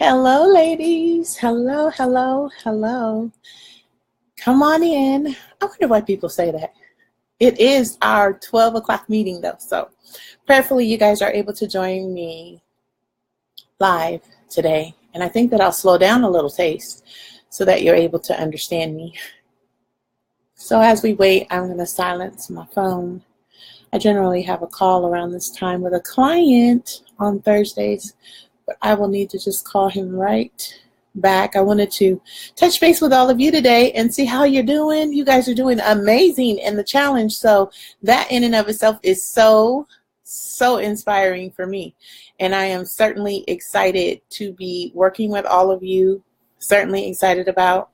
Hello, ladies. Hello, hello, hello. Come on in. I wonder why people say that. It is our 12 o'clock meeting, though. So prayerfully, you guys are able to join me live today. And I think that I'll slow down a little taste so that you're able to understand me. So as we wait, I'm going to silence my phone. I generally have a call around this time with a client on Thursdays, but I will need to just call him right back. I wanted to touch base with all of you today and see how you're doing. You guys are doing amazing in the challenge. So that in and of itself is so inspiring for me. And I am certainly excited to be working with all of you, certainly excited about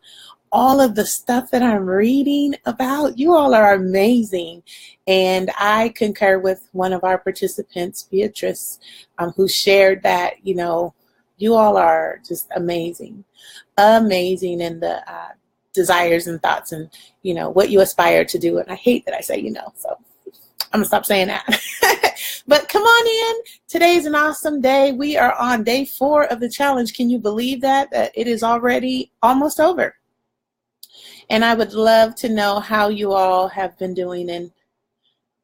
all of the stuff that I'm reading about. You all are amazing. And I concur with one of our participants, Beatrice, who shared that, you all are just amazing in the desires and thoughts and, what you aspire to do. And I hate that I say, so I'm gonna stop saying that. But come on in. Today's an awesome day. We are on day 4 of the challenge. Can you believe that it is already almost over? And I would love to know how you all have been doing and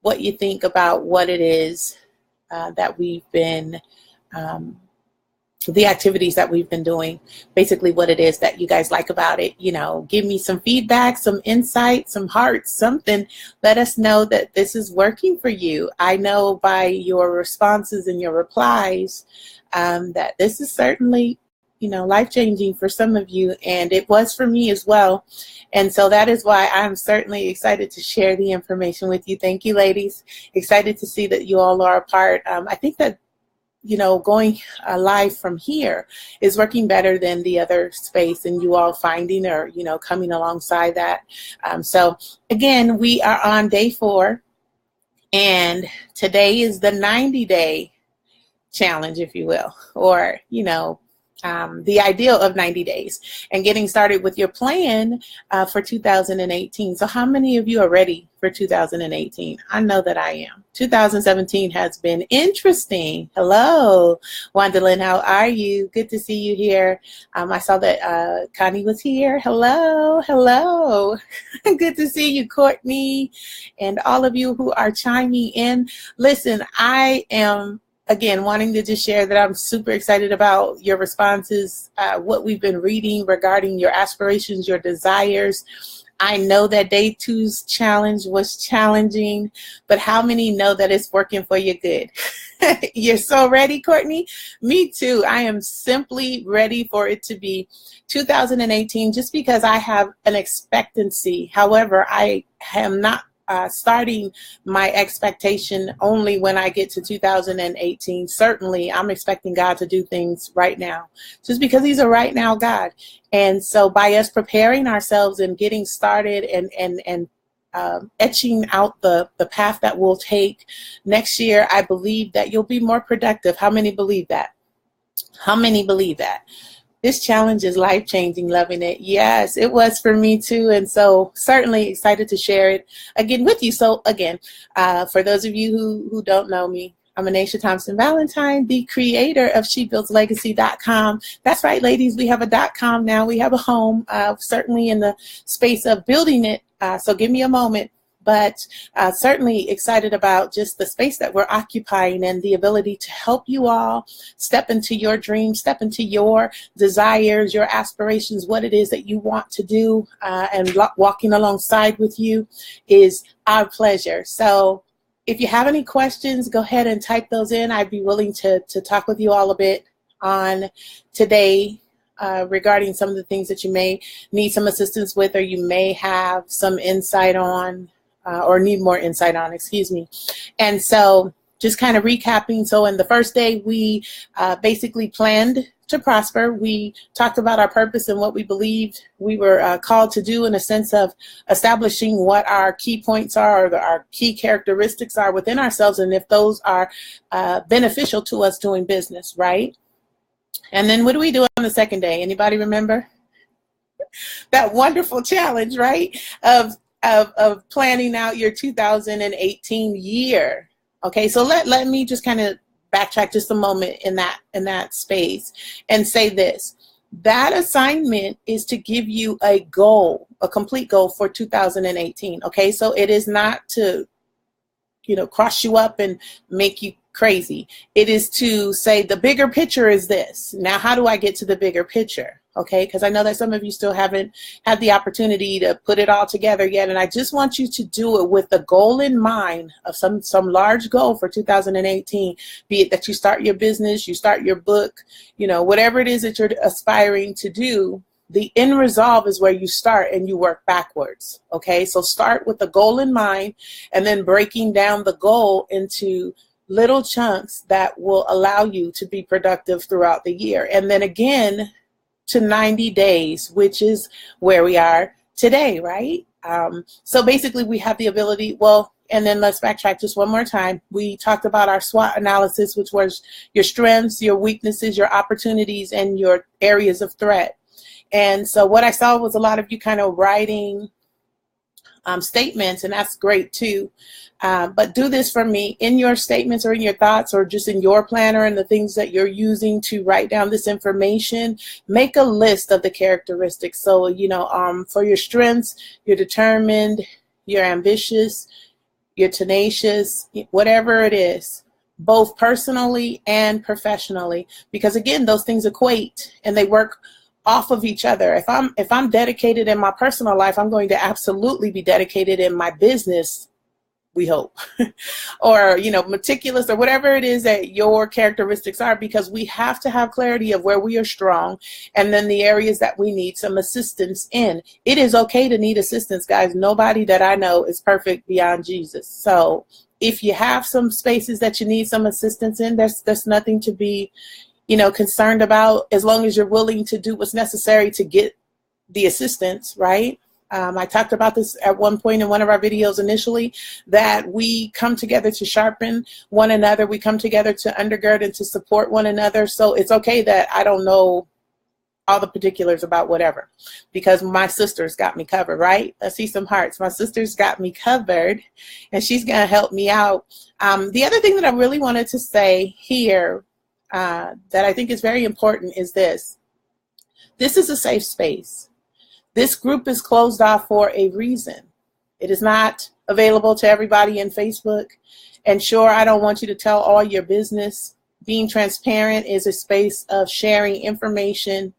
what you think about what it is that we've been, the activities that we've been doing, basically what it is that you guys like about it. Give me some feedback, some insight, some hearts, something. Let us know that this is working for you. I know by your responses and your replies that this is certainly life-changing for some of you, and it was for me as well. And so that is why I'm certainly excited to share the information with you. Thank you, ladies. Excited to see that you all are a part. I think that, going live from here is working better than the other space, and you all finding or, coming alongside that. So again, we are on day 4, and today is the 90-day challenge, if you will, or, the ideal of 90 days and getting started with your plan for 2018. So how many of you are ready for 2018? I know that I am. 2017 has been interesting. Hello, Wandalyn, how are you? Good to see you here. I saw that Connie was here. Hello. Good to see you, Courtney, and all of you who are chiming in. Listen, I am again, wanting to just share that I'm super excited about your responses, what we've been reading regarding your aspirations, your desires. I know that day 2's challenge was challenging, but how many know that it's working for your good? You're so ready, Courtney? Me too. I am simply ready for it to be 2018 just because I have an expectancy. However, I am not starting my expectation only when I get to 2018. Certainly, I'm expecting God to do things right now, just because He's a right now God. And so by us preparing ourselves and getting started and etching out the path that we'll take next year, I believe that you'll be more productive. How many believe that? How many believe that? This challenge is life-changing, loving it. Yes, it was for me too. And so certainly excited to share it again with you. So again, for those of you who don't know me, I'm Anisha Thompson Valentine, the creator of SheBuildsLegacy.com. That's right, ladies, we have a .com now. We have a home, certainly in the space of building it. So give me a moment. But certainly excited about just the space that we're occupying and the ability to help you all step into your dreams, step into your desires, your aspirations, what it is that you want to do, and walking alongside with you is our pleasure. So if you have any questions, go ahead and type those in. I'd be willing to talk with you all a bit on today regarding some of the things that you may need some assistance with, or you may have some insight on, or need more insight on, excuse me. And so just kind of recapping. So in the first day, we basically planned to prosper. We talked about our purpose and what we believed we were called to do, in a sense of establishing what our key points are, or our key characteristics are within ourselves, and if those are beneficial to us doing business, right? And then what do we do on the second day? Anybody remember? That wonderful challenge, right? Of planning out your 2018 year. Okay, so let me just kind of backtrack just a moment in that space and say this. That assignment is to give you a goal, a complete goal for 2018. Okay, so it is not to, cross you up and make you crazy. It is to say the bigger picture is this. Now, how do I get to the bigger picture? Okay, because I know that some of you still haven't had the opportunity to put it all together yet. And I just want you to do it with the goal in mind of some large goal for 2018, be it that you start your business, you start your book, whatever it is that you're aspiring to do. The end resolve is where you start and you work backwards. Okay, so start with the goal in mind and then breaking down the goal into little chunks that will allow you to be productive throughout the year. And then again, to 90 days, which is where we are today, right? So basically we have the ability, and then let's backtrack just one more time. We talked about our SWOT analysis, which was your strengths, your weaknesses, your opportunities, and your areas of threat. And so what I saw was a lot of you kind of writing statements, and that's great too. But do this for me in your statements or in your thoughts or just in your planner and the things that you're using to write down this information. Make a list of the characteristics. So, for your strengths, you're determined, you're ambitious, you're tenacious, whatever it is, both personally and professionally, because again, those things equate and they work off of each other. If I'm dedicated in my personal life, I'm going to absolutely be dedicated in my business, we hope, or, meticulous or whatever it is that your characteristics are, because we have to have clarity of where we are strong and then the areas that we need some assistance in. It is okay to need assistance, guys. Nobody that I know is perfect beyond Jesus. So if you have some spaces that you need some assistance in, there's nothing to be concerned about, as long as you're willing to do what's necessary to get the assistance, right? I talked about this at one point in one of our videos initially, that we come together to sharpen one another. We come together to undergird and to support one another. So it's okay that I don't know all the particulars about whatever, because my sister's got me covered, right? Let's see some hearts. My sister's got me covered and she's going to help me out. The other thing that I really wanted to say here that I think is very important is this. This is a safe space. This group is closed off for a reason. It is not available to everybody in Facebook. And sure, I don't want you to tell all your business. Being transparent is a space of sharing information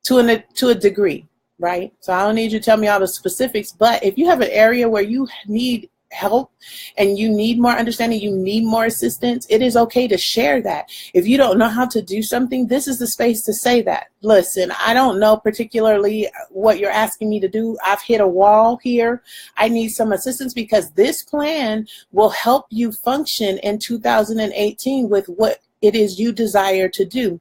to a degree, right? So I don't need you to tell me all the specifics, but if you have an area where you need help and you need more understanding, you need more assistance, it is okay to share that. If you don't know how to do something, this is the space to say that. Listen, I don't know particularly what you're asking me to do. I've hit a wall here. I need some assistance, because this plan will help you function in 2018 with what it is you desire to do.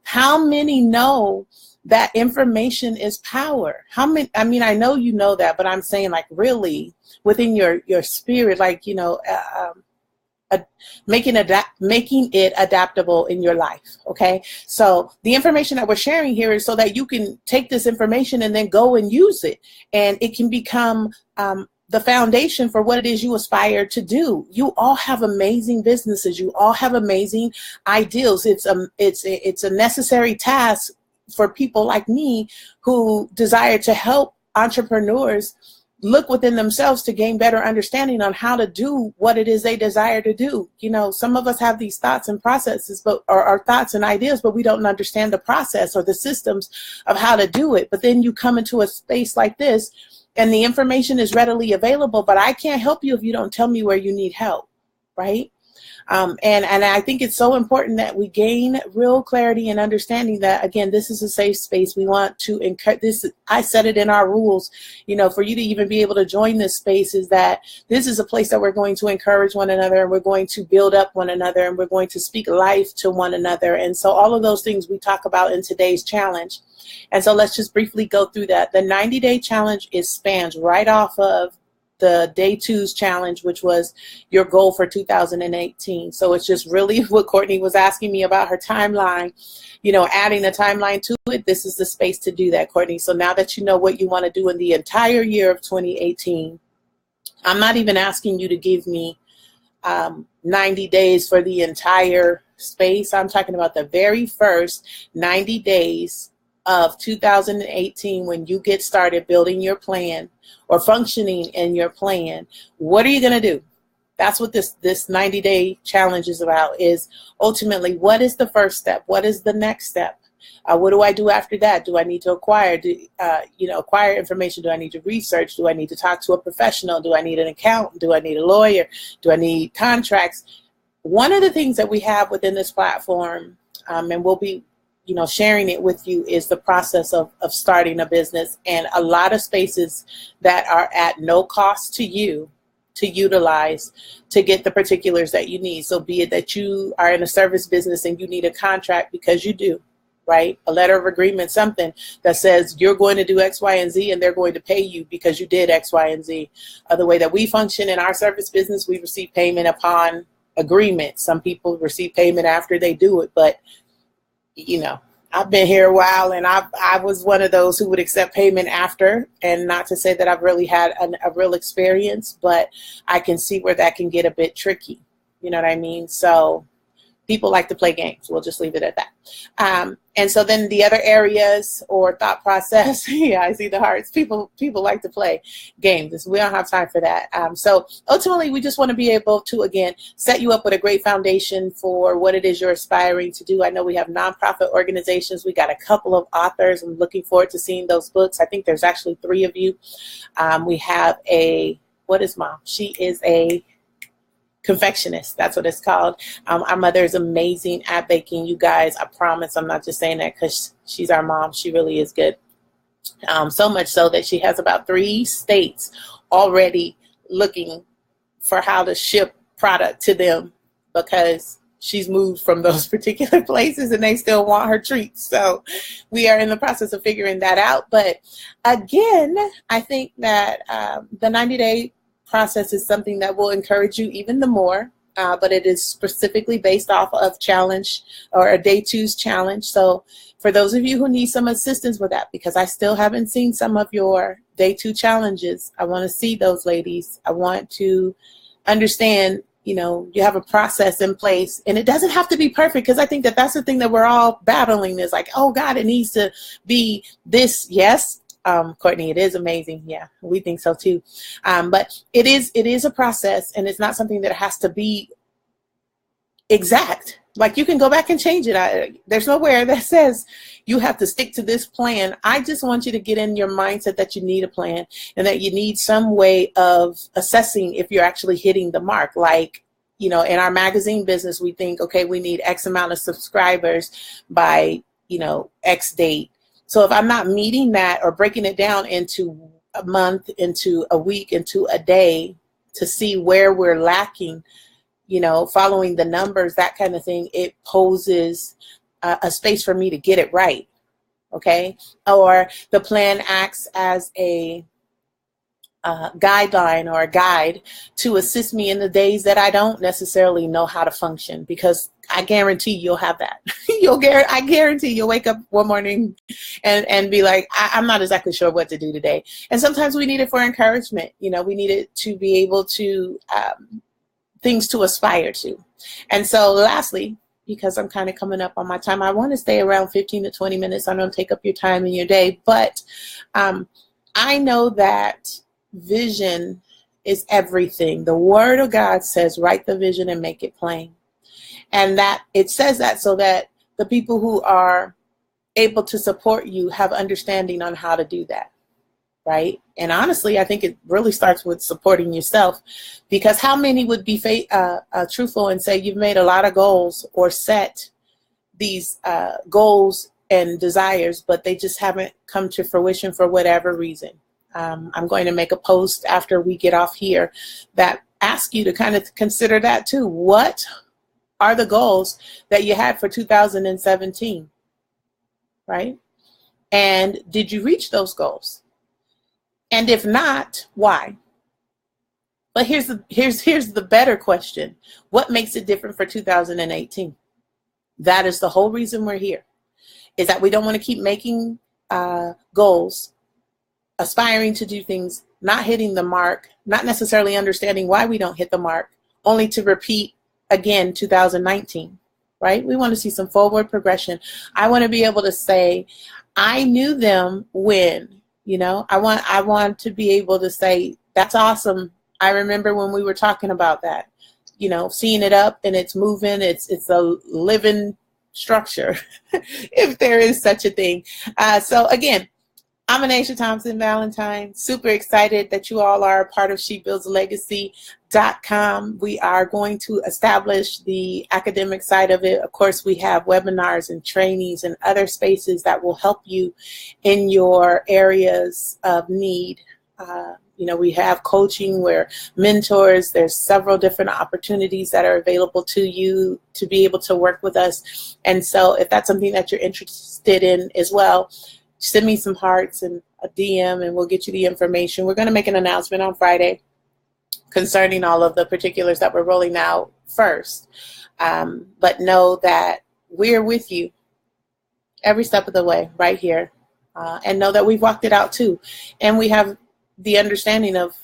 How many know that information is power? How many? I mean, I know you know that, but I'm saying, like, really within your spirit, like, making it adaptable in your life. Okay, so the information that we're sharing here is so that you can take this information and then go and use it, and it can become the foundation for what it is you aspire to do. You all have amazing businesses. You all have amazing ideals. It's a necessary task for people like me who desire to help entrepreneurs look within themselves to gain better understanding on how to do what it is they desire to do. Some of us have these thoughts and processes, or thoughts and ideas, but we don't understand the process or the systems of how to do it. But then you come into a space like this and the information is readily available, but I can't help you if you don't tell me where you need help, right? And I think it's so important that we gain real clarity and understanding that, again, this is a safe space. We want to encourage this. I said it in our rules, for you to even be able to join this space, is that this is a place that we're going to encourage one another, and we're going to build up one another, and we're going to speak life to one another. And so all of those things we talk about in today's challenge. And so let's just briefly go through that. The 90-day challenge spans right off of the day 2's challenge, which was your goal for 2018. So it's just really what Courtney was asking me about her timeline, adding a timeline to it. This is the space to do that, Courtney. So now that you know what you want to do in the entire year of 2018, I'm not even asking you to give me 90 days for the entire space. I'm talking about the very first 90 days of 2018 when you get started building your plan or functioning in your plan. What are you going to do? That's what this 90-day challenge is about, is ultimately what is the first step? What is the next step? What do I do after that? Do I need to acquire information? Do I need to research? Do I need to talk to a professional? Do I need an accountant? Do I need a lawyer? Do I need contracts? One of the things that we have within this platform, and we'll be sharing it with you, is the process of starting a business, and a lot of spaces that are at no cost to you to utilize to get the particulars that you need. So be it that you are in a service business and you need a contract, because you do, right? A letter of agreement, something that says you're going to do X, Y, and Z, and they're going to pay you because you did X, Y, and Z. The way that we function in our service business, we receive payment upon agreement. Some people receive payment after they do it, but I've been here a while, and I was one of those who would accept payment after, and not to say that I've really had a real experience, but I can see where that can get a bit tricky. You know what I mean? So people like to play games. We'll just leave it at that. And so then the other areas or thought process, yeah, I see the hearts. People like to play games. We don't have time for that. So ultimately, we just want to be able to, again, set you up with a great foundation for what it is you're aspiring to do. I know we have nonprofit organizations. We got a couple of authors. I'm looking forward to seeing those books. I think there's actually 3 of you. We have what is Mom? She is a confectionist. That's what it's called. Our mother is amazing at baking, you guys. I promise I'm not just saying that because she's our mom. She really is good. So much so that she has about 3 states already looking for how to ship product to them, because she's moved from those particular places and they still want her treats. So we are in the process of figuring that out. But again, I think that the 90-day process is something that will encourage you even the more, but it is specifically based off of challenge, or a day 2's challenge. So for those of you who need some assistance with that, because I still haven't seen some of your day 2 challenges, I want to see those, ladies. I want to understand, you have a process in place, and it doesn't have to be perfect, because I think that that's the thing that we're all battling, is like, oh God, it needs to be this. Yes. Courtney, it is amazing. Yeah, we think so too. But it is a process, and it's not something that has to be exact. Like, you can go back and change it. There's nowhere that says you have to stick to this plan. I just want you to get in your mindset that you need a plan, and that you need some way of assessing if you're actually hitting the mark. Like, in our magazine business, we think, okay, we need X amount of subscribers by, X date. So if I'm not meeting that, or breaking it down into a month, into a week, into a day, to see where we're lacking, following the numbers, that kind of thing, it poses a space for me to get it right. Okay. Or the plan acts as a guideline or a guide to assist me in the days that I don't necessarily know how to function, because I guarantee you'll have that. I guarantee you'll wake up one morning and be like, I'm not exactly sure what to do today. And sometimes we need it for encouragement. We need it to be able to, things to aspire to. And so lastly, because I'm kind of coming up on my time, I want to stay around 15 to 20 minutes. I don't take up your time in your day, but I know that vision is everything. The Word of God says, write the vision and make it plain. And that it says that so that the people who are able to support you have understanding on how to do that, right? And honestly, I think it really starts with supporting yourself, because how many would be truthful and say you've made a lot of goals or set these goals and desires, but they just haven't come to fruition for whatever reason? I'm going to make a post after we get off here that asks you to kind of consider that too. What are the goals that you had for 2017, right? And did you reach those goals? And if not, why? But here's the better question. What makes it different for 2018? That is the whole reason we're here, is that we don't want to keep making goals, aspiring to do things, not hitting the mark, not necessarily understanding why we don't hit the mark, only to repeat again 2019, right? We want to see some forward progression. I want to be able to say, I knew them when, I want to be able to say, that's awesome. I remember when we were talking about that, seeing it up and it's moving. It's a living structure, if there is such a thing. So again, I'm Anisha Thompson Valentine. Super excited that you all are a part of SheBuildsLegacy.com. We are going to establish the academic side of it. Of course, we have webinars and trainings and other spaces that will help you in your areas of need. We have coaching, we're mentors. There's several different opportunities that are available to you to be able to work with us. And so if that's something that you're interested in as well, send me some hearts and a DM and we'll get you the information. We're going to make an announcement on Friday concerning all of the particulars that we're rolling out first. But know that we're with you every step of the way right here. And know that we've walked it out too. And we have the understanding of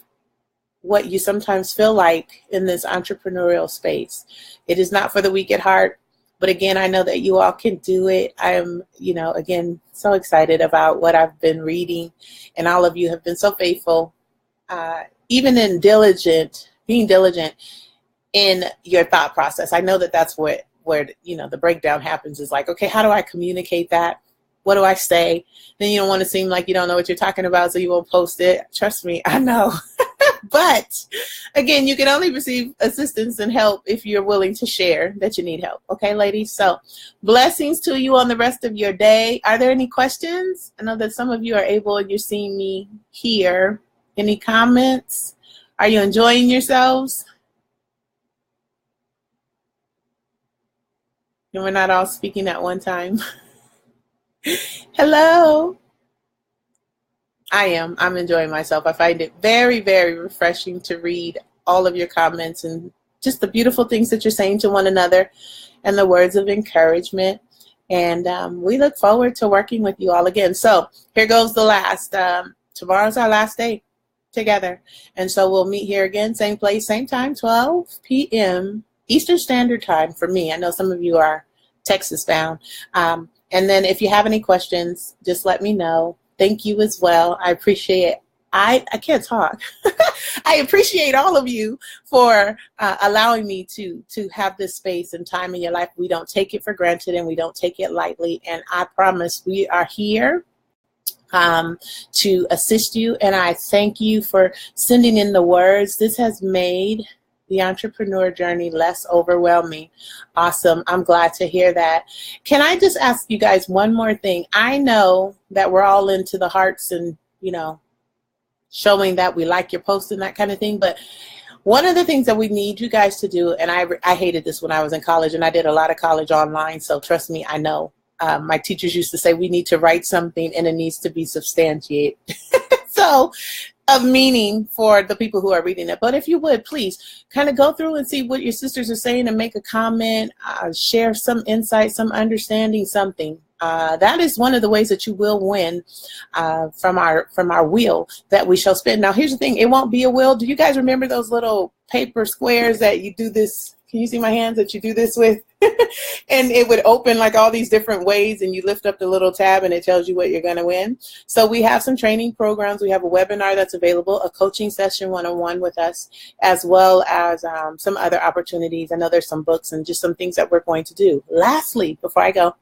what you sometimes feel like in this entrepreneurial space. It is not for the weak at heart. But again, I know that you all can do it. I'm, again, so excited about what I've been reading, and all of you have been so faithful, even in being diligent in your thought process. I know that that's where the breakdown happens, is like, okay, how do I communicate that? What do I say? Then you don't want to seem like you don't know what you're talking about, so you won't post it. Trust me, I know. But again, you can only receive assistance and help if you're willing to share that you need help. Okay, ladies? So blessings to you on the rest of your day. Are there any questions? I know that some of you are able and you're seeing me here. Any comments? Are you enjoying yourselves? And we're not all speaking at one time. Hello. I'm enjoying myself. I find it very, very refreshing to read all of your comments and just the beautiful things that you're saying to one another and the words of encouragement. And we look forward to working with you all again. So here goes the last. Tomorrow's our last day together. And so we'll meet here again, same place, same time, 12 p.m. Eastern Standard Time for me. I know some of you are Texas bound. And then if you have any questions, just let me know. Thank you as well. I appreciate it. I can't talk. I appreciate all of you for allowing me to have this space and time in your life. We don't take it for granted and we don't take it lightly. And I promise we are here to assist you. And I thank you for sending in the words. This has made the entrepreneur journey less overwhelming. Awesome. I'm glad to hear that. Can I just ask you guys one more thing? I know that we're all into the hearts and, showing that we like your post and that kind of thing. But one of the things that we need you guys to do, and I hated this when I was in college, and I did a lot of college online. So trust me, I know. My teachers used to say we need to write something and it needs to be substantiated. So of meaning for the people who are reading it. But if you would, please kind of go through and see what your sisters are saying and make a comment, share some insight, some understanding, something. That is one of the ways that you will win from our wheel that we shall spin. Now, here's the thing. It won't be a wheel. Do you guys remember those little paper squares that you do this? Can you see my hands that you do this with? And it would open like all these different ways, and you lift up the little tab and it tells you what you're going to win. So we have some training programs. We have a webinar that's available, a coaching session one-on-one with us, as well as some other opportunities. I know there's some books and just some things that we're going to do. Lastly, before I go,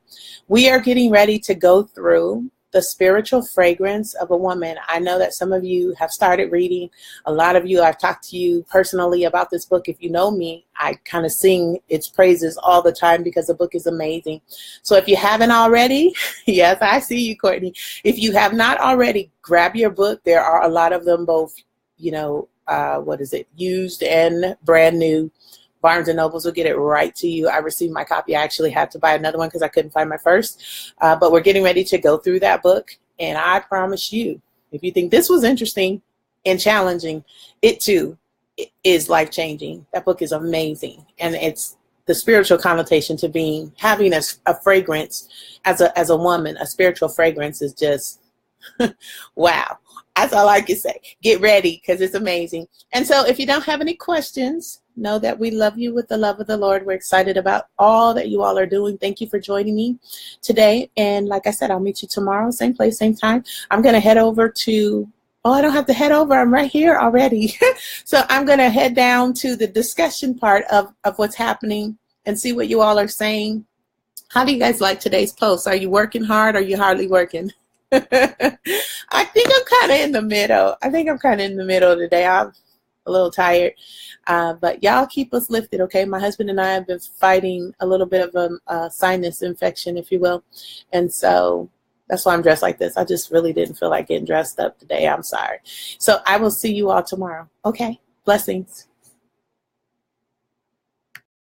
we are getting ready to go through the spiritual fragrance of a woman. I know that some of you have started reading. A lot of you, I've talked to you personally about this book. If you know me, I kind of sing its praises all the time because the book is amazing. So if you haven't already, yes, I see you, Courtney. If you have not already, grab your book. There are a lot of them, both, used and brand new. Barnes and Nobles will get it right to you. I received my copy. I actually had to buy another one because I couldn't find my first. But we're getting ready to go through that book. And I promise you, if you think this was interesting and challenging, it too is life-changing. That book is amazing. And it's the spiritual connotation to having a fragrance as a woman, a spiritual fragrance is just, wow. That's all I can say. Get ready, because it's amazing. And so if you don't have any questions, know that we love you with the love of the Lord. We're excited about all that you all are doing. Thank you for joining me today. And like I said, I'll meet you tomorrow, same place, same time. I'm going to head over to, oh, I don't have to head over. I'm right here already. So I'm going to head down to the discussion part of what's happening and see what you all are saying. How do you guys like today's post? Are you working hard? Or are you hardly working? I think I'm kind of in the middle. I think I'm kind of in the middle today. I'm a little tired. But y'all keep us lifted, okay? My husband and I have been fighting a little bit of a sinus infection, if you will. And so that's why I'm dressed like this. I just really didn't feel like getting dressed up today. I'm sorry. So I will see you all tomorrow. Okay? Blessings.